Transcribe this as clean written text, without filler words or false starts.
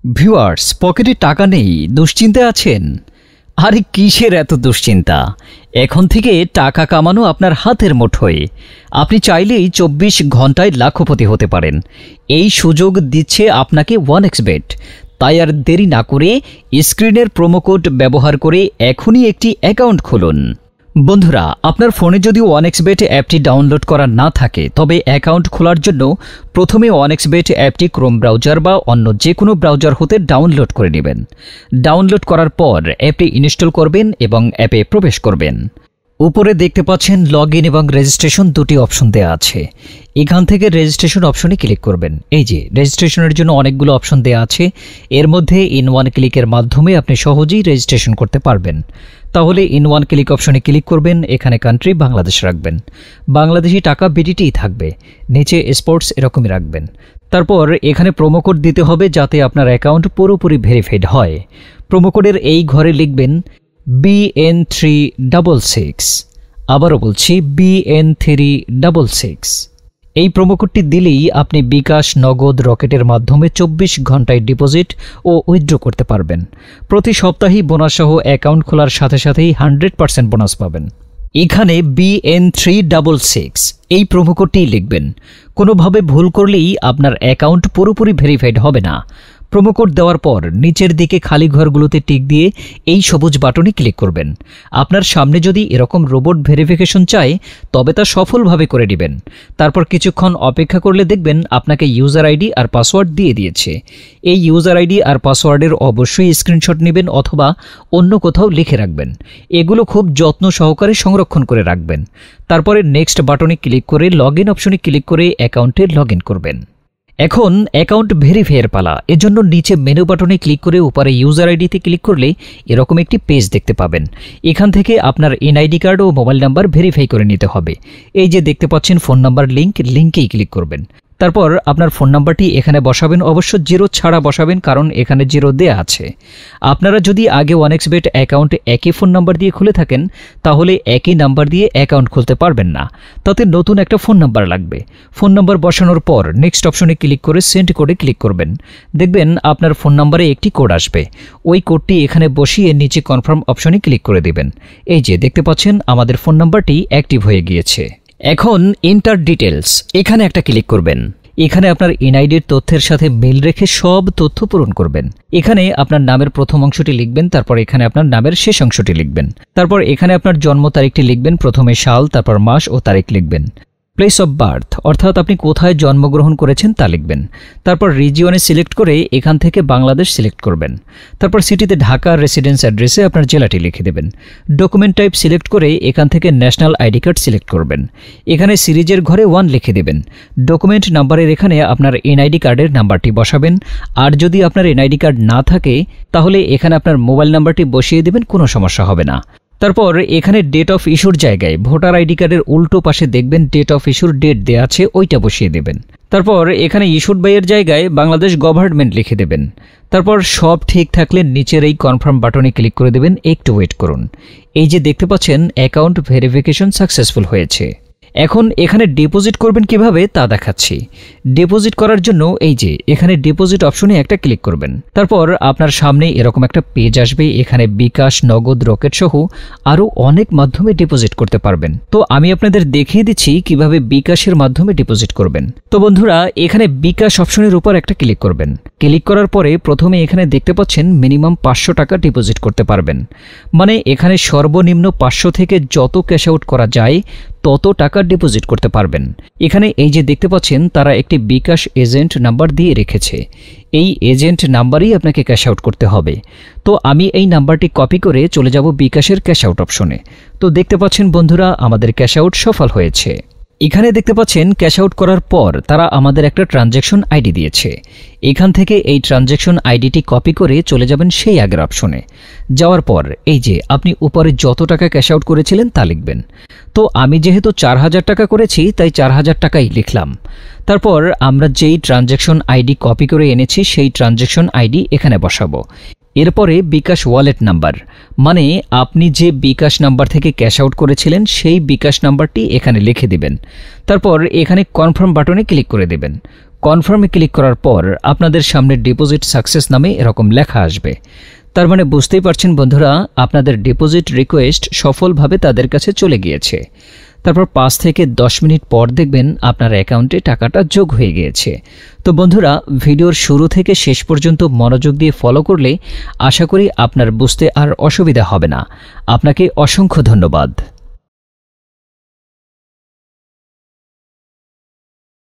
Viewers, পকেটে টাকা নেই, দুশ্চিন্তায় আছেন? আরে কিসের এত দুশ্চিন্তা? এখন থেকে টাকা কামানো আপনার হাতের মুঠোয়। আপনি চাইলেই 24 ঘন্টায় লাখপতি হতে পারেন। এই সুযোগ দিচ্ছে আপনাকে OneXBet। তাই আর দেরি না করে স্ক্রিনের প্রোমো কোড ব্যবহার করে এখনই একটি অ্যাকাউন্ট খুলুন। বন্ধুরা, আপনার ফোনে যদি OneXBet অ্যাপটি ডাউনলোড করা না থাকে তবে অ্যাকাউন্ট খোলার জন্য প্রথমে OneXBet অ্যাপটি ক্রোম ব্রাউজার বা অন্য যে কোনো ব্রাউজার হতে ডাউনলোড করে নেবেন। ডাউনলোড করার পর অ্যাপটি ইনস্টল করবেন এবং অ্যাপে প্রবেশ করবেন। উপরে দেখতে পাচ্ছেন লগইন এবং রেজিস্ট্রেশন দুটি অপশন দেওয়া আছে। এখান থেকে রেজিস্ট্রেশন অপশনে ক্লিক করবেন। এই যে রেজিস্ট্রেশনের জন্য অনেকগুলো অপশন দেওয়া আছে, এর মধ্যে ইন ওয়ান ক্লিকের মাধ্যমে আপনি সহজেই রেজিস্ট্রেশন করতে পারবেন। তাহলে ইন ওয়ান ক্লিক অপশনে ক্লিক করবেন, এখানে কান্ট্রি বাংলাদেশ রাখবেন, বাংলাদেশি টাকা বিডিটিই থাকবে, নিচে স্পোর্টস এরকমই রাখবেন। তারপর এখানে প্রোমো কোড দিতে হবে যাতে আপনার অ্যাকাউন্ট পুরোপুরি ভেরিফাইড হয়। প্রোমো কোডের এই ঘরে লিখবেন BN366। আবারও বলছি BN366। এই প্রোমো কোডটি দিলেই আপনি বিকাশ, নগদ, রকেটের মাধ্যমে 24 ঘন্টায় ডিপোজিট ও উইথড্র করতে পারবেন। প্রতি সপ্তাহেই বোনাস সহ অ্যাকাউন্ট খোলার সাথে সাথেই 100% বোনাস পাবেন। এখানে BN366 এই প্রোমো কোডটিই লিখবেন। কোনোভাবে ভুল করলেই আপনার অ্যাকাউন্ট পুরোপুরি ভেরিফাইড হবে না। প্রোমো কোড দেওয়ার পর নিচের দিকে খালি ঘরগুলোতে টিক দিয়ে এই সবুজ বাটনে ক্লিক করবেন। আপনার সামনে যদি এরকম রোবট ভেরিফিকেশন চায় তবে তা সফলভাবে করে নেবেন। তারপর কিছুক্ষণ অপেক্ষা করলে দেখবেন আপনাকে ইউজার আইডি আর পাসওয়ার্ড দিয়ে দিয়েছে। এই ইউজার আইডি আর পাসওয়ার্ডের অবশ্যই স্ক্রিনশট নেবেন অথবা অন্য কোথাও লিখে রাখবেন। এগুলো খুব যত্ন সহকারে সংরক্ষণ করে রাখবেন। তারপরে নেক্সট বাটনে ক্লিক করে লগইন অপশনে ক্লিক করে অ্যাকাউন্টে লগইন করবেন। এখন অ্যাকাউন্ট ভেরিফাইয়ের পালা। এজন্য নিচে মেনু বাটনে ক্লিক করে উপরে ইউজার আইডিতে ক্লিক করলে এরকম একটি পেজ দেখতে পাবেন। এখান থেকে আপনার এনআইডি কার্ড ও মোবাইল নাম্বার ভেরিফাই করে নিতে হবে। এই যে দেখতে পাচ্ছেন ফোন নাম্বার লিঙ্কেই ক্লিক করবেন। তারপর আপনার ফোন নাম্বারটি এখানে বসাবেন, অবশ্য জিরো ছাড়া বসাবেন কারণ এখানে জিরো দেয়া আছে। আপনারা যদি আগে OneXBet অ্যাকাউন্ট একই ফোন নাম্বার দিয়ে খুলে থাকেন তাহলে একই নাম্বার দিয়ে অ্যাকাউন্ট খুলতে পারবেন না, তাতে নতুন একটা ফোন নাম্বার লাগবে। ফোন নাম্বার বসানোর পর নেক্সট অপশনে ক্লিক করে সেন্ড কোডে ক্লিক করবেন। দেখবেন আপনার ফোন নাম্বারে একটি কোড আসবে। ওই কোডটি এখানে বসিয়ে নিচে কনফার্ম অপশনে ক্লিক করে দিবেন। এই যে দেখতে পাচ্ছেন আমাদের ফোন নাম্বারটি অ্যাক্টিভ হয়ে গিয়েছে। এখন এন্টার ডিটেলস এখানে একটা ক্লিক করবেন। এখানে আপনার এনআইডির তথ্যের সাথে মিল রেখে সব তথ্য পূরণ করবেন। এখানে আপনার নামের প্রথম অংশটি লিখবেন, তারপর এখানে আপনার নামের শেষ অংশটি লিখবেন। তারপর এখানে আপনার জন্ম তারিখটি লিখবেন, প্রথমে সাল, তারপর মাস ও তারিখ লিখবেন। প্লেস অফ বার্থ অর্থাৎ আপনি কোথায় জন্মগ্রহণ করেছেন তা লিখবেন। তারপর রিজিয়নে সিলেক্ট করে এখান থেকে বাংলাদেশ সিলেক্ট করবেন। তারপর সিটিতে ঢাকা, রেসিডেন্স অ্যাড্রেসে আপনার জেলাটি লিখে দেবেন। ডকুমেন্ট টাইপ সিলেক্ট করে এখান থেকে ন্যাশনাল আইডি কার্ড সিলেক্ট করবেন। এখানে সিরিজের ঘরে 1 লিখে দেবেন। ডকুমেন্ট নাম্বারের এখানে আপনার এনআইডি কার্ডের নাম্বারটি বসাবেন। আর যদি আপনার এনআইডি কার্ড না থাকে তাহলে এখানে আপনার মোবাইল নাম্বারটি বসিয়ে দেবেন, কোনো সমস্যা হবে না। তারপর এখানে ডেট অফ ইস্যুর জায়গায় ভোটার আইডি কার্ডের উল্টো পাশে দেখবেন ডেট অফ ইস্যুর ডেট দেওয়া আছে, ওইটা বসিয়ে দেবেন। তারপর এখানে ইস্যুড বাইয়ের জায়গায় বাংলাদেশ গভর্নমেন্ট লিখে দেবেন। তারপর সব ঠিক থাকলে নিচের এই কনফার্ম বাটনে ক্লিক করে দেবেন। একটু ওয়েট করুন। এই যে দেখতে পাচ্ছেন অ্যাকাউন্ট ভেরিফিকেশন সাকসেসফুল হয়েছে। এখন এখানে ডিপোজিট করবেন কিভাবে তা দেখাচ্ছি। ডিপোজিট করার জন্য এই যে এখানে ডিপোজিট অপশনে একটা ক্লিক করবেন। তারপর আপনার সামনে এরকম একটা পেজ আসবে। এখানে বিকাশ, নগদ, রকেট সহ আরও অনেক মাধ্যমে ডিপোজিট করতে পারবেন। তো আমি আপনাদের দেখিয়ে দিচ্ছি কিভাবে বিকাশের মাধ্যমে ডিপোজিট করবেন। তো বন্ধুরা, এখানে বিকাশ অপশনের উপর একটা ক্লিক করবেন। ক্লিক করার পরে প্রথমে এখানে দেখতে পাচ্ছেন মিনিমাম 500 টাকা ডিপোজিট করতে পারবেন। মানে এখানে সর্বনিম্ন 500 থেকে যত ক্যাশ আউট করা যায় তত টাকা ডিপোজিট করতে পারবেন। এখানে এই যে দেখতে পাচ্ছেন তারা একটি বিকাশ এজেন্ট নাম্বার দিয়ে রেখেছে। এই এজেন্ট নাম্বারেই আপনাকে ক্যাশ আউট করতে হবে। তো আমি এই নাম্বারটি কপি করে চলে যাব বিকাশের ক্যাশ আউট অপশনে। তো দেখতে পাচ্ছেন বন্ধুরা আমাদের ক্যাশ আউট সফল হয়েছে। এখানে দেখতে পাচ্ছেন ক্যাশ আউট করার পর তারা আমাদের একটা ট্রানজ্যাকশন আইডি দিয়েছে। এখান থেকে এই ট্রানজ্যাকশন আইডিটি কপি করে চলে যাবেন সেই আগের অপশনে। যাওয়ার পর এই যে আপনি উপরে যত টাকা ক্যাশ আউট করেছিলেন তা লিখবেন। তো আমি যেহেতু 4000 টাকা করেছি তাই 4000 টাকাই লিখলাম। তারপর আমরা যেই ট্রানজ্যাকশন আইডি কপি করে এনেছি সেই ট্রানজ্যাকশন আইডি এখানে বসাবো। এরপরে বিকাশ ওয়ালেট নাম্বার, মানে আপনি যে বিকাশ নাম্বার থেকে ক্যাশ আউট করেছিলেন সেই বিকাশ নাম্বারটি এখানে লিখে দিবেন। তারপর এখানে কনফার্ম বাটনে ক্লিক করে দেবেন। কনফার্মে ক্লিক করার পর আপনাদের সামনে ডিপোজিট সাকসেস নামে এরকম লেখা আসবে। তার মানে বুঝতেই পারছেন বন্ধুরা, আপনাদের ডিপোজিট রিকোয়েস্ট সফলভাবে তাদের কাছে চলে গিয়েছে। তারপর 5 থেকে 10 মিনিট পর দেখবেন আপনার অ্যাকাউন্টে টাকাটা যোগ হয়ে গিয়েছে। তো বন্ধুরা, ভিডিওর শুরু থেকে শেষ পর্যন্ত মনোযোগ দিয়ে ফলো করলে আশা করি আপনার বুঝতে আর অসুবিধা হবে না। আপনাকে অসংখ্য ধন্যবাদ।